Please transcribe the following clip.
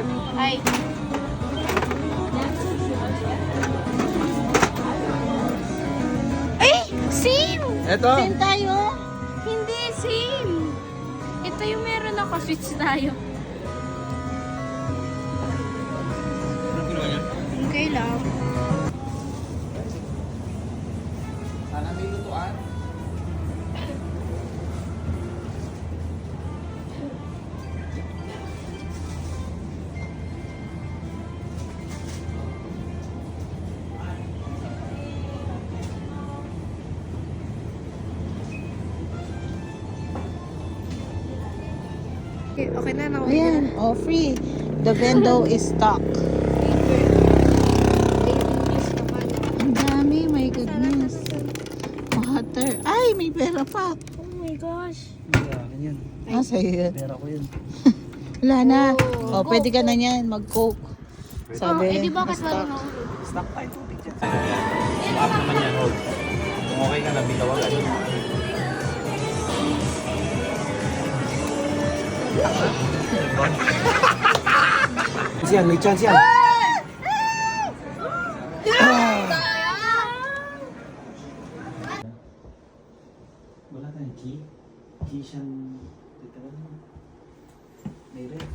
Ay. Ay! Same! Eto. Same tayo? Hindi, same. Ito yung meron ako. Switch tayo. Ano kinuha niya? Okay lang. Sana may lutuan. Okay na, nakuha Ayan, oh free. The vendo is stock. Ang dami, my goodness. Water. Ay, may pera pa. Oh my gosh. Yan. Ah, sa'yo yun. Pera ko yun. Wala na. Oh. Oh, pwede ka na yan, mag-coke. Sabi, eh di ba kasi stock. Stock tayo tubig dyan. Stock naman yan, hold. Kung okay ka na, bilawagan. Yan, may chance yan. Wala tayong key. Key siyang... May red.